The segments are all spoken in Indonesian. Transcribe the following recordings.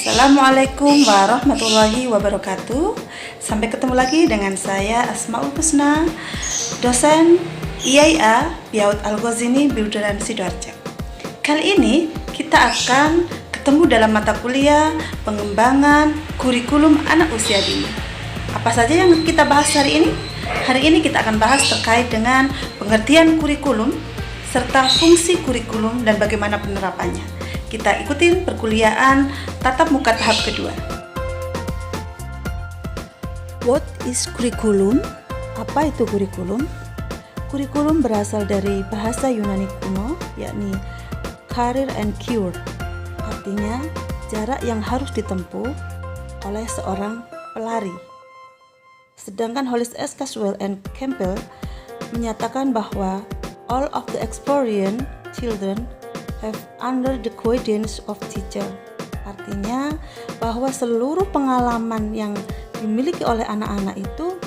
Assalamualaikum warahmatullahi wabarakatuh. Sampai ketemu lagi dengan saya Asmaul Husna, dosen IAIA Piaut Al-Ghazini Biudaran Sidoarjo. Kali ini kita akan ketemu dalam mata kuliah pengembangan kurikulum anak usia dini. Apa saja yang kita bahas hari ini? Hari ini kita akan bahas terkait dengan pengertian kurikulum serta fungsi kurikulum dan bagaimana penerapannya. Kita ikutin perkuliahan tatap muka tahap kedua. What is kurikulum? Apa itu kurikulum? Kurikulum berasal dari bahasa Yunani kuno, yakni career and cure. Artinya, jarak yang harus ditempuh oleh seorang pelari. Sedangkan Hollis S. Caswell and Campbell menyatakan bahwa all of the experienced children have under the guidance of teacher. Artinya bahwa seluruh pengalaman yang dimiliki oleh anak-anak itu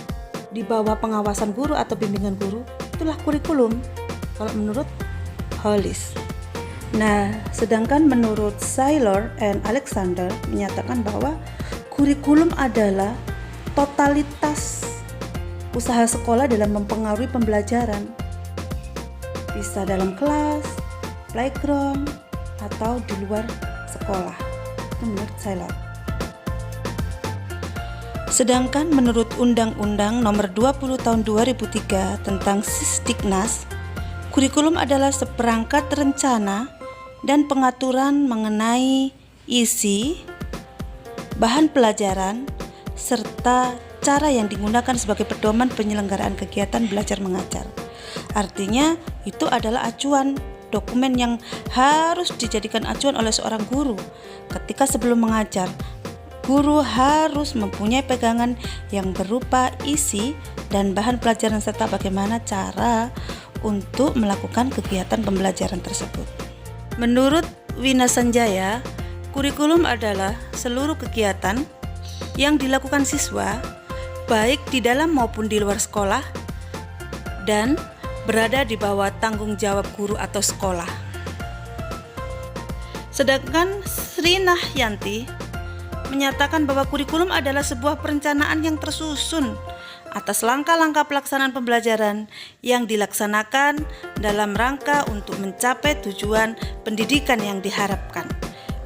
di bawah pengawasan guru atau bimbingan guru, itulah kurikulum kalau menurut Hollis. Nah, sedangkan menurut Saylor and Alexander menyatakan bahwa kurikulum adalah totalitas usaha sekolah dalam mempengaruhi pembelajaran. Bisa dalam kelas, playground, atau di luar sekolah. Itu menurut Saylor. Sedangkan menurut Undang-Undang Nomor 20 Tahun 2003 tentang Sisdiknas, kurikulum adalah seperangkat rencana dan pengaturan mengenai isi, bahan pelajaran, serta cara yang digunakan sebagai pedoman penyelenggaraan kegiatan belajar mengajar. Artinya itu adalah acuan, dokumen yang harus dijadikan acuan oleh seorang guru. Ketika sebelum mengajar, guru harus mempunyai pegangan yang berupa isi dan bahan pelajaran serta bagaimana cara untuk melakukan kegiatan pembelajaran tersebut. Menurut Wina Sanjaya, kurikulum adalah seluruh kegiatan yang dilakukan siswa baik di dalam maupun di luar sekolah dan berada di bawah tanggung jawab guru atau sekolah. Sedangkan Sri Nahyanti menyatakan bahwa kurikulum adalah sebuah perencanaan yang tersusun atas langkah-langkah pelaksanaan pembelajaran yang dilaksanakan dalam rangka untuk mencapai tujuan pendidikan yang diharapkan.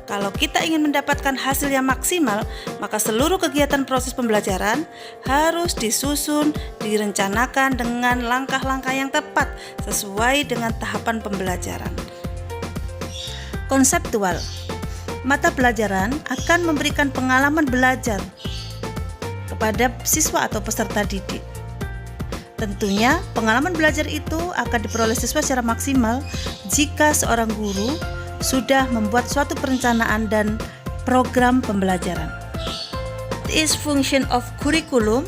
Kalau kita ingin mendapatkan hasil yang maksimal, maka seluruh kegiatan proses pembelajaran harus disusun, direncanakan dengan langkah-langkah yang tepat sesuai dengan tahapan pembelajaran. Konseptual. Mata pelajaran akan memberikan pengalaman belajar kepada siswa atau peserta didik. Tentunya, pengalaman belajar itu akan diperoleh siswa secara maksimal jika seorang guru sudah membuat suatu perencanaan dan program pembelajaran. What is function of curriculum?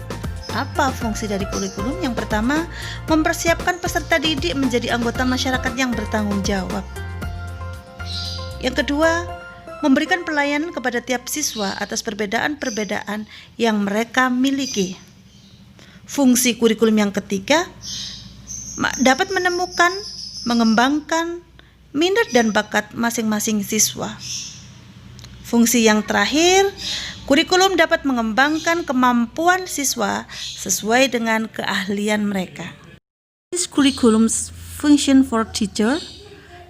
Apa fungsi dari kurikulum? Yang pertama, mempersiapkan peserta didik menjadi anggota masyarakat yang bertanggung jawab. Yang kedua, memberikan pelayanan kepada tiap siswa atas perbedaan-perbedaan yang mereka miliki. Fungsi kurikulum yang ketiga, dapat menemukan, mengembangkan minat dan bakat masing-masing siswa. Fungsi yang terakhir, kurikulum dapat mengembangkan kemampuan siswa sesuai dengan keahlian mereka. This curriculum's function for teacher,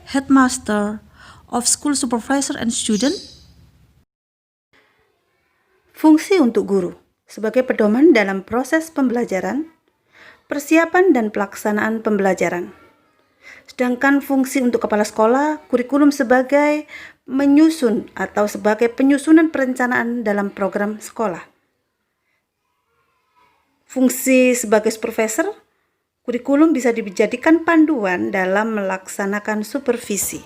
headmaster, of school supervisor and student. Fungsi untuk guru sebagai pedoman dalam proses pembelajaran, persiapan dan pelaksanaan pembelajaran. Sedangkan fungsi untuk kepala sekolah, kurikulum sebagai menyusun atau sebagai penyusunan perencanaan dalam program sekolah. Fungsi sebagai supervisor, kurikulum bisa dijadikan panduan dalam melaksanakan supervisi.